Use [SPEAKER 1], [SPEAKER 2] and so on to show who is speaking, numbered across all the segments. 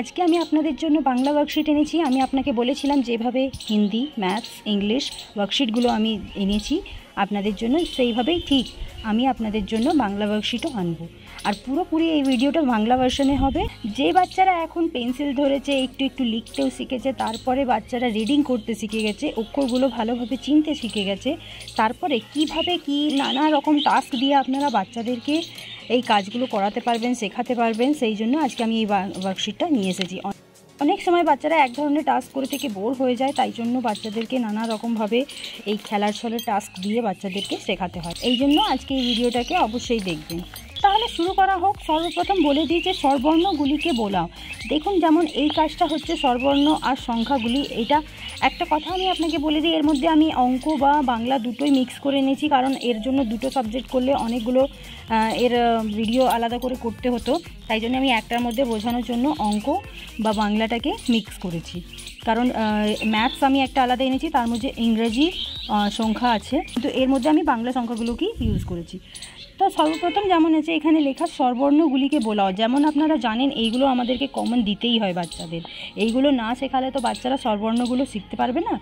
[SPEAKER 1] আজকে আমি আপনাদের জন্য বাংলা ওয়ার্কশিট এনেছি। আমি আপনাকে বলেছিলাম যেভাবে হিন্দি, ম্যাথস, ইংলিশ ওয়ার্কশিটগুলো আমি এনেছি আপনাদের জন্য, সেইভাবেই ঠিক আমি আপনাদের জন্য বাংলা ওয়ার্কশিটও আনবো। আর পুরোপুরি এই ভিডিওটা বাংলা ভার্সনে হবে। যে বাচ্চারা এখন পেন্সিল ধরেছে, একটু একটু লিখতেও শিখেছে, তারপরে বাচ্চারা রিডিং করতে শিখে গেছে, অক্ষরগুলো ভালোভাবে চিনতে শিখে গেছে, তারপরে কিভাবে কি নানা রকম টাস্ক দিয়ে আপনারা বাচ্চাদেরকে এই কাজগুলো করাতে পারবেন, শেখাতে পারবেন, সেই জন্য আজকে আমি এই ওয়ার্কশিটটা নিয়ে এসেছি। অনেক সময় বাচ্চারা এক ধরনের টাস্ক করে থেকে বোর হয়ে যায়, তাই জন্য বাচ্চাদেরকে নানা রকমভাবে এই খেলার ছলে টাস্ক দিয়ে বাচ্চাদেরকে শেখাতে হয়। এই জন্য আজকে এই ভিডিওটাকে অবশ্যই দেখবেন। তাহলে শুরু করা হোক। সর্বপ্রথম বলে দিই যে স্বরবর্ণগুলিকে বোলাও। দেখুন, যেমন এই কাজটা হচ্ছে স্বরবর্ণ আর সংখ্যাগুলি। এটা একটা কথা আমি আপনাকে বলে দিই, এর মধ্যে আমি অঙ্ক বা বাংলা দুটোই মিক্স করে এনেছি, কারণ এর জন্য দুটো সাবজেক্ট করলে অনেকগুলো এর ভিডিও আলাদা করে করতে হতো, তাই জন্য আমি একটার মধ্যে বোঝানোর জন্য অঙ্ক বা বাংলাটাকে মিক্স করেছি। কারণ ম্যাথস আমি একটা আলাদা এনেছি, তার মধ্যে ইংরেজি সংখ্যা আছে, কিন্তু এর মধ্যে আমি বাংলা সংখ্যাগুলোকেই ইউজ করেছি। তো সর্বপ্রথম যেমন আছে এখানে লেখা স্বরবর্ণগুলিকে বোলাও। যেমন আপনারা জানেন এইগুলো আমাদেরকে কমন দিতেই হয় বাচ্চাদের, এইগুলো না শেখালে তো বাচ্চারা স্বরবর্ণগুলো শিখতে পারবে না।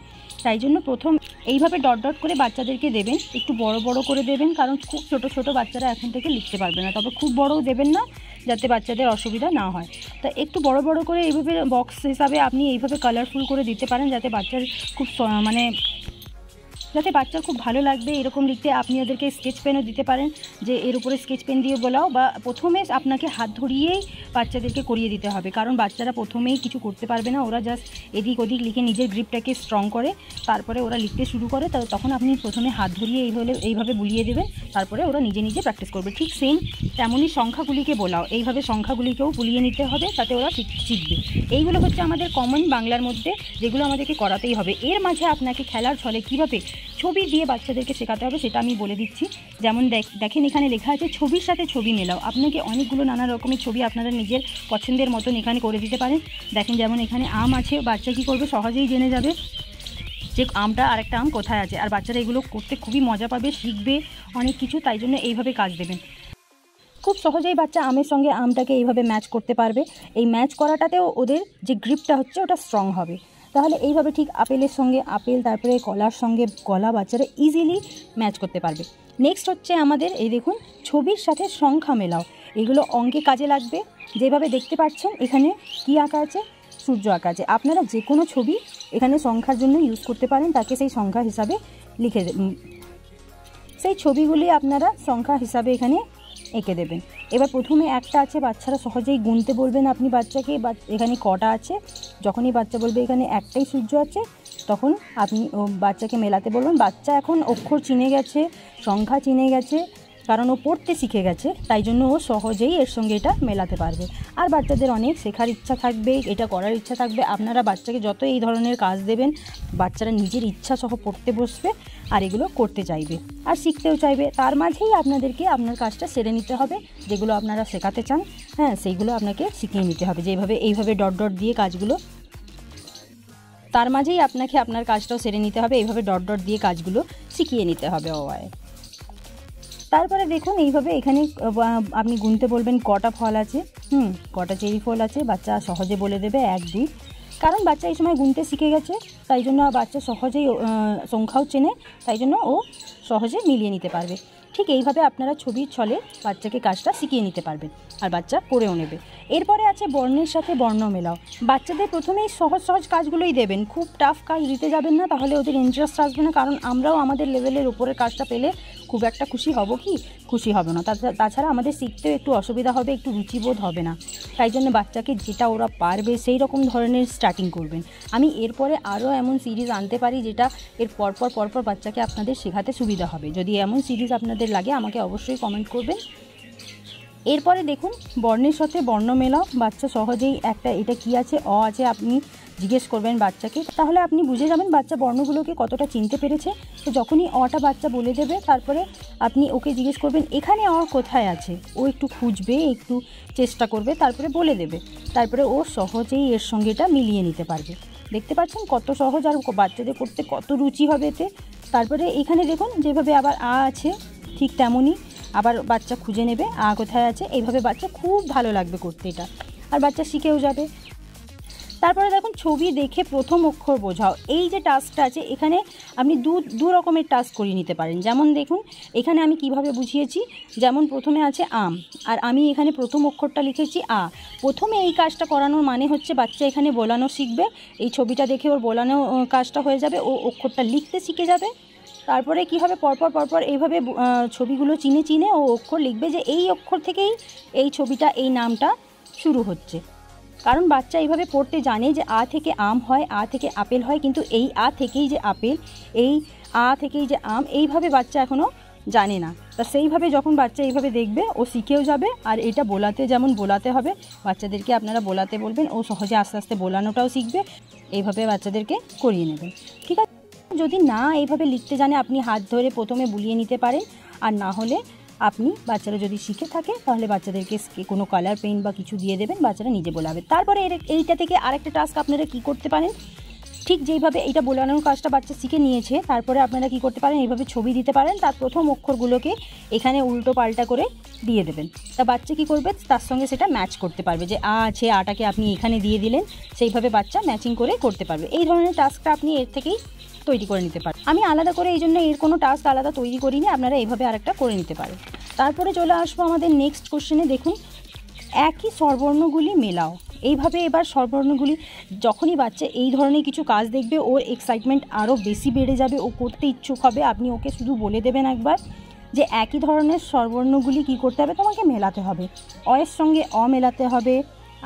[SPEAKER 1] তাই জন্য প্রথম এইভাবে ডট ডট করে বাচ্চাদেরকে দেবেন, একটু বড় বড় করে দেবেন, কারণ খুব ছোট ছোট বাচ্চারা এখন থেকে লিখতে পারবে না, তবে খুব বড়ও দেবেন না যাতে বাচ্চাদের অসুবিধা না হয়। তা একটু বড় বড় করে এইভাবে বক্স হিসাবে আপনি এইভাবে কালারফুল করে দিতে পারেন, যাতে বাচ্চার খুব ভালো লাগবে এরকম লিখতে। আপনি ওদেরকে স্কেচ পেনও দিতে পারেন, যে এর উপরে স্কেচ পেন দিয়ে বলাও, বা প্রথমে আপনাকে হাত ধরিয়েই বাচ্চাদেরকে করিয়ে দিতে হবে, কারণ বাচ্চারা প্রথমেই কিছু করতে পারবে না, ওরা জাস্ট এদিক ওদিক লিখে নিজের গ্রিপটাকে স্ট্রং করে তারপরে ওরা লিখতে শুরু করে। তখন আপনি প্রথমে হাত ধরিয়ে এইভাবে বুলিয়ে দেবেন, তারপরে ওরা নিজে নিজে প্র্যাকটিস করবে। ঠিক সেম তেমনই সংখ্যাগুলিকে বলাও, এইভাবে সংখ্যাগুলিকেও বুলিয়ে নিতে হবে, তাতে ওরা শিখবে। এইগুলো হচ্ছে আমাদের কমন বাংলার মধ্যে, যেগুলো আমাদেরকে করাতেই হবে। এর মাঝে আপনাকে খেলার ছলে কীভাবে ছবি দিয়ে বাচ্চাদেরকে শেখাতে হবে সেটা আমি বলে দিচ্ছি। যেমন দেখেন এখানে লেখা আছে ছবির সাথে ছবি মেলাও। আপনাকে অনেকগুলো নানা রকমের ছবি আপনারা নিজের পছন্দের মতন এখানে করে দিতে পারেন। দেখেন যেমন এখানে আম আছে, বাচ্চা কী করবে, সহজেই জেনে যাবে যে আমটা আরেকটা আম কোথায় আছে, আর বাচ্চারা এগুলো করতে খুবই মজা পাবে, শিখবে অনেক কিছু, তাই জন্য এইভাবে কাজ দেবেন। খুব সহজেই বাচ্চা আমের সঙ্গে আমটাকে এইভাবে ম্যাচ করতে পারবে। এই ম্যাচ করাটাতেও ওদের যে গ্রিপটা হচ্ছে ওটা স্ট্রং হবে। তাহলে এইভাবে ঠিক আপেলের সঙ্গে আপেল, তারপরে কলার সঙ্গে কলা বাচ্চারা ইজিলি ম্যাচ করতে পারবে। নেক্সট হচ্ছে আমাদের এই দেখুন ছবির সাথে সংখ্যা মেলাও। এগুলো অঙ্কে কাজে লাগবে। যেভাবে দেখতে পাচ্ছেন এখানে কি আঁকা আছে, সূর্য আঁকা আছে। আপনারা যে কোনো ছবি এখানে সংখ্যার জন্য ইউজ করতে পারেন, তাকে সেই সংখ্যা হিসাবে লিখে সেই ছবিগুলি আপনারা সংখ্যা হিসাবে এখানে এঁকে দেবেন। এবার প্রথমে একটা আছে, বাচ্চারা সহজেই গুনতে বলবেন আপনি বাচ্চাকে, এখানে কটা আছে। যখনই বাচ্চা বলবে এখানে একটাই সূর্য আছে, তখন আপনি বাচ্চাকে মেলাতে বলবেন। বাচ্চা এখন অক্ষর চিনে গেছে, সংখ্যা চিনে গেছে, কারণ ও পড়তে শিখে গেছে, তাই জন্য ও সহজেই এর সঙ্গে এটা মেলাতে পারবে। আর বাচ্চাদের অনেক শেখার ইচ্ছা থাকবে, এটা করার ইচ্ছা থাকবে। আপনারা বাচ্চাকে যত এই ধরনের কাজ দেবেন, বাচ্চারা নিজের ইচ্ছা সহ পড়তে বসবে আর এগুলো করতে চাইবে আর শিখতেও চাইবে। তার মাঝেই আপনাদেরকে আপনার কাজটা সেরে নিতে হবে, যেগুলো আপনারা শেখাতে চান, হ্যাঁ সেইগুলো আপনাকে শিখিয়ে নিতে হবে। এইভাবে ডট ডট দিয়ে কাজগুলো, তার মাঝেই আপনাকে আপনার কাজটাও সেরে নিতে হবে। এইভাবে ডট ডট দিয়ে কাজগুলো শিখিয়ে নিতে হবে ওয়ায়। তারপরে দেখুন এইভাবে এখানে আপনি গুনতে বলবেন কটা ফল আছে, কটা চেরি ফল আছে। বাচ্চা সহজে বলে দেবে 1 2, কারণ বাচ্চা এই সময় গুনতে শিখে গেছে, তাই জন্য বাচ্চা সহজেই সংখ্যাও চেনে, তাই জন্য ও সহজে মিলিয়ে নিতে পারবে। ঠিক এইভাবে আপনারা ছবির ছলে বাচ্চাকে কাজটা শিখিয়ে নিতে পারবেন, আর বাচ্চা করেও নেবে। এরপরে আছে বর্ণের সাথে বর্ণ মেলাও। বাচ্চাদের প্রথমেই সহজ সহজ কাজগুলোই দেবেন, খুব টাফ কাজ দিতে যাবেন না, তাহলে ওদের ইন্টারেস্ট আসবে না। কারণ আমরাও আমাদের লেভেলের উপরের কাজটা পেলে খুব একটা খুশি হব কি, খুশি হবে না। তাছাড়া আমাদের শিখতেও একটু অসুবিধা হবে, একটু রুচিবোধ হবে না। তাই জন্য বাচ্চাকে যেটা ওরা পারবে সেই রকম ধরনের স্টার্টিং করবেন। আমি এরপরে আরও এমন সিরিজ আনতে পারি যেটা এর পরপর বাচ্চাকে আপনাদের শেখাতে সুবিধা হবে। যদি এমন সিরিজ আপনাদের লাগে আমাকে অবশ্যই কমেন্ট করবেন। এরপরে দেখুন বর্ণের সাথে বর্ণ মেলাও। বাচ্চা সহজেই এটা কি আছে, অ আছে, আপনি জিজ্ঞেস করবেন বাচ্চাকে, তাহলে আপনি বুঝে যাবেন বাচ্চা বর্ণগুলোকে কতটা চিনতে পেরেছে। তো যখনই অটা বাচ্চা বলে দেবে, তারপরে আপনি ওকে জিজ্ঞেস করবেন এখানে অ কোথায় আছে। ও একটু খুঁজবে, একটু চেষ্টা করবে, তারপরে বলে দেবে। তারপরে ও সহজেই এর সঙ্গে এটা মিলিয়ে নিতে পারবে। দেখতে পাচ্ছেন কত সহজ, আর বাচ্চাদের করতে কত রুচি হবে এতে। তারপরে এখানে দেখুন যেভাবে আবার আ আছে, ঠিক তেমনই আবার বাচ্চা খুঁজে নেবে আ কোথায় আছে। এইভাবে বাচ্চা খুব ভালো লাগবে করতে এটা, আর বাচ্চা শিখেও যাবে। তারপরে দেখুন ছবি দেখে প্রথম অক্ষর বোঝাও। এই যে টাস্কটা আছে এখানে আপনি দু রকমের টাস্ক করিয়ে নিতে পারেন। যেমন দেখুন এখানে আমি কিভাবে বুঝিয়েছি, যেমন প্রথমে আছে আম আর আমি এখানে প্রথম অক্ষরটা লিখেছি আ। প্রথমে এই কাজটা করানোর মানে হচ্ছে বাচ্চা এখানে বোলানো শিখবে, এই ছবিটা দেখে ওর বোলানো কাজটা হয়ে যাবে, ও অক্ষরটা লিখতে শিখে যাবে। তারপরে কি হবে, পরপর এইভাবে ছবিগুলো চিনে ও অক্ষর লিখবে যে এই অক্ষর থেকেই এই ছবিটা, এই নামটা শুরু হচ্ছে। কারণ বাচ্চা এইভাবে পড়তে জানে যে আ থেকে আম হয়, আ থেকে আপেল হয়, কিন্তু এই আ থেকেই যে আপেল, এই আ থেকেই যে আম, এইভাবে বাচ্চা এখনও জানে না। তা সেইভাবে যখন বাচ্চা এইভাবে দেখবে ও শিখেও যাবে। আর এটা বোলাতে যেমন বোলাতে হবে, বাচ্চাদেরকে আপনারা বোলাতে বলবেন, ও সহজে আস্তে আস্তে বোলানোটাও শিখবে। এইভাবে বাচ্চাদেরকে করিয়ে নেবেন, ঠিক আছে। যদি না এইভাবে লিখতে জানে আপনি হাত ধরে প্রথমে বুলিয়ে নিতে পারেন, আর না হলে আপনি বাচ্চারা যদি শিখে থাকে তাহলে বাচ্চাদেরকে কোনো কালার পেন বা কিছু দিয়ে দেবেন, বাচ্চারা নিজে বোলাবে। তারপরে এইটা থেকে আরেকটা টাস্ক আপনারা কি করতে পারেন, ঠিক যেইভাবে এইটা বোলানোর কাজটা বাচ্চা শিখে নিয়েছে, তারপরে আপনারা কি করতে পারেন, এইভাবে ছবি দিতে পারেন, তার প্রথম অক্ষরগুলোকে এখানে উল্টো পাল্টা করে দিয়ে দেবেন। তা বাচ্চা কি করবে, তার সঙ্গে সেটা ম্যাচ করতে পারবে, যে আ আছে, আটাকে আপনি এখানে দিয়ে দিলেন, সেইভাবে বাচ্চা ম্যাচিং করে করতে পারবে। এই ধরনের টাস্কটা আপনি এর থেকেই তৈরি করে নিতে পারেন। আমি আলাদা করে এই জন্য এর কোনো টাস্ক আলাদা তৈরি করিনি, আপনারা এইভাবে আরেকটা করে নিতে পারেন। তারপরে চলে আসবো আমাদের নেক্সট কোশ্চেনে। দেখুন একই স্বরবর্ণগুলি মেলাও। এইভাবে এবার স্বরবর্ণগুলি, যখনই বাচ্চা এই ধরনের কিছু কাজ দেখবে ওর এক্সাইটমেন্ট আরও বেশি বেড়ে যাবে, ও করতে ইচ্ছুক হবে। আপনি ওকে শুধু বলে দেবেন একবার যে একই ধরনের স্বরবর্ণগুলি কী করতে হবে, তোমাকে মেলাতে হবে। অয়ের সঙ্গে অ মেলাতে হবে,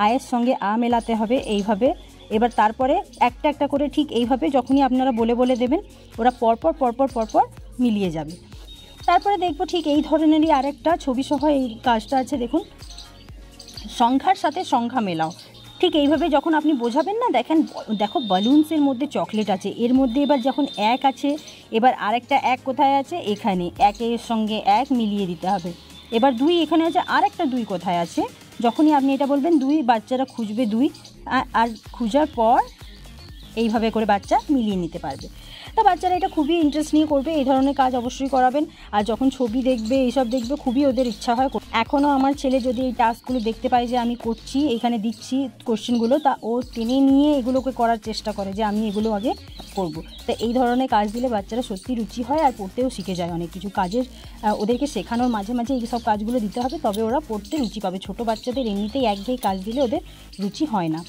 [SPEAKER 1] আয়ের সঙ্গে আ মেলাতে হবে, এইভাবে। এবার তারপরে একটা একটা করে ঠিক এইভাবে যখনই আপনারা বলে দেবেন, ওরা পরপর মিলিয়ে যাবে। তারপরে দেখব ঠিক এই ধরনেরই আরেকটা ছবিসহ এই কাজটা আছে। দেখুন সংখ্যার সাথে সংখ্যা মেলাও। ঠিক এইভাবে যখন আপনি বোঝাবেন না, দেখো বালুনসের মধ্যে চকলেট আছে, এর মধ্যে এবার যখন এক আছে, এবার আরেকটা এক কোথায় আছে, এখানে একের সঙ্গে এক মিলিয়ে দিতে হবে। এবার দুই এখানে আছে, আরেকটা দুই কোথায় আছে, যখনই আপনি এটা বলবেন দুই, বাচ্চারা খুঁজবে দুই, আর খুঁজার পর এইভাবে করে বাচ্চা মিলিয়ে নিতে পারবে। তা বাচ্চারা এটা খুবই ইন্টারেস্ট নিয়ে করবে, এই ধরনের কাজ অবশ্যই করাবেন। আর যখন ছবি দেখবে, এইসব দেখবে, খুবই ওদের ইচ্ছা হয়। এখনও আমার ছেলে যদি এই টাস্কগুলো দেখতে পায় যে আমি করছি, এখানে দিচ্ছি কোশ্চেনগুলো, তা ও টেনে নিয়ে এগুলোকে করার চেষ্টা করে যে আমি এগুলো আগে করব। তা এই ধরনের কাজ দিলে বাচ্চারা সত্যি রুচি হয় আর পড়তেও শিখে যায় অনেক কিছু কাজের। ওদেরকে শেখানোর মাঝে মাঝে এই সব কাজগুলো দিতে হবে, তবে ওরা পড়তে রুচি পাবে। ছোটো বাচ্চাদের এমনিতেই একঘেয়ে কাজ দিলে ওদের রুচি হয় না।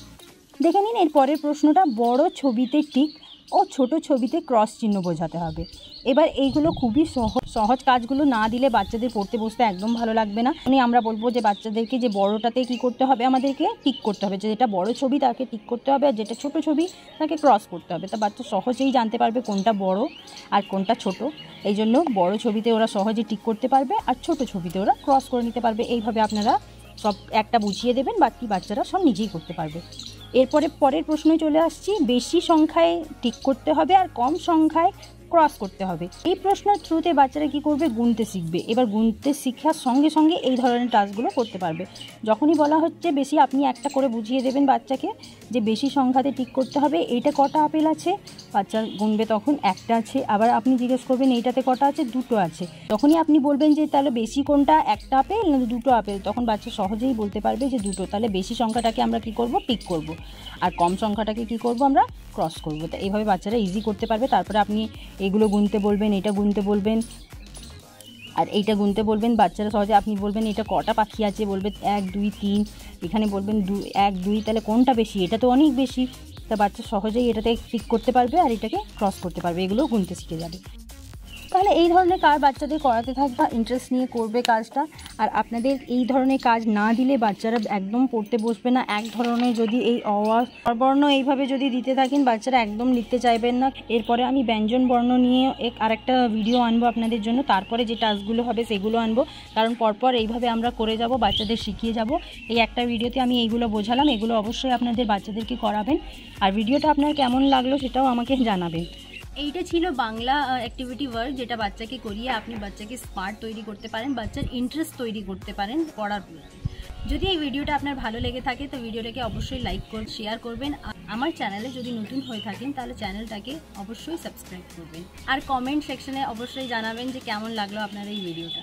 [SPEAKER 1] দেখে নিন এর পরের প্রশ্নটা, বড় ছবিতে টিক ও ছোট ছবিতে ক্রস চিহ্ন বোঝাতে হবে। এবার এইগুলো খুবই সহজ কাজগুলো না দিলে বাচ্চাদের পড়তে বসতে একদম ভালো লাগবে না। আমরা বলবো যে বাচ্চাদেরকে যে বড়টাতে কি করতে হবে, আমাদেরকে টিক করতে হবে, যে যেটা বড় ছবি তাকে টিক করতে হবে, আর যেটা ছোট ছবি তাকে ক্রস করতে হবে। তা বাচ্চা সহজেই জানতে পারবে কোনটা বড় আর কোনটা ছোট। এই জন্য বড় ছবিতে ওরা সহজে টিক করতে পারবে, আর ছোট ছবিতে ওরা ক্রস করে নিতে পারবে। এইভাবে আপনারা সব একটা বুঝিয়ে দেবেন, বাকি বাচ্চারা সব নিজেই করতে পারবে। এরপরে পরের প্রশ্নে চলে আসছি, বেশি সংখ্যায় টিক করতে হবে আর কম সংখ্যায় ক্রস করতে হবে। এই প্রশ্নের থ্রুতে বাচ্চারা কি করবে, গুনতে শিখবে। এবার গুনতে শেখার সঙ্গে সঙ্গে এই ধরনের টাস্কগুলো করতে পারবে। যখনই বলা হচ্ছে বেশি, আপনি একটা করে বুঝিয়ে দেবেন বাচ্চাকে যে বেশি সংখ্যাতে টিক করতে হবে। এইটা কটা আপেল আছে, বাচ্চা গুনবে তখন একটা আছে। আবার আপনি জিজ্ঞেস করবেন এইটাতে কটা আছে, দুটো আছে। তখনই আপনি বলবেন যে তাহলে বেশি কোনটা, একটা আপেল না দুটো আপেল, তখন বাচ্চা সহজেই বলতে পারবে যে দুটো। তাহলে বেশি সংখ্যাটাকে আমরা কি করব, টিক করব, আর কম সংখ্যাটাকে কি করব, আমরা ক্রস করব। তো এইভাবে বাচ্চারা ইজি করতে পারবে। তারপরে আপনি এগুলো গুনতে বলবেন, এটা গুনতে বলবেন, আর এইটা গুনতে বলবেন। বাচ্চারা সহজে, আপনি বলবেন এটা কটা পাখি আছে, বলবে 1 2 3, এখানে বলবেন 1 2, তাহলে কোনটা বেশি, এটা তো অনেক বেশি। তা বাচ্চা সহজেই এটাতে টিক করতে পারবে আর এটাকে ক্রস করতে পারবে, এগুলো গুনতে শিখে যাবে। তাহলে এই ধরনের কাজ বাচ্চাদের করাতে থাকবে, ইন্টারেস্ট নিয়ে করবে কাজটা। আর আপনাদের এই ধরনের কাজ না দিলে বাচ্চারা একদম পড়তে বসবে না। এক ধরনের যদি এই অবর্ণ এইভাবে যদি দিতে থাকেন, বাচ্চারা একদম লিখতে চাইবেন না। এরপরে আমি ব্যঞ্জন বর্ণ নিয়ে আরেকটা ভিডিও আনবো আপনাদের জন্য, তারপরে যে টাস্কগুলো হবে সেগুলো আনবো। কারণ পরপর এইভাবে আমরা করে যাব, বাচ্চাদের শিখিয়ে যাব। এই একটা ভিডিওতে আমি এইগুলো বোঝালাম, এগুলো অবশ্যই আপনাদের বাচ্চাদেরকে করাবেন। আর ভিডিওটা আপনার কেমন লাগলো সেটাও আমাকে জানাবেন। এইটা ছিল বাংলা অ্যাক্টিভিটি ওয়ার্ক, যেটা বাচ্চাকে করিয়ে আপনি বাচ্চাকে স্মার্ট তৈরি করতে পারেন, বাচ্চার ইন্টারেস্ট তৈরি করতে পারেন পড়ার প্রতি। যদি এই ভিডিওটা আপনার ভালো লেগে থাকে তো ভিডিওটাকে অবশ্যই লাইক করে শেয়ার করবেন। আমার চ্যানেলে যদি নতুন হয়ে থাকেন তাহলে চ্যানেলটাকে অবশ্যই সাবস্ক্রাইব করবেন। আর কমেন্ট সেকশনে অবশ্যই জানাবেন যে কেমন লাগলো আপনার এই ভিডিওটা।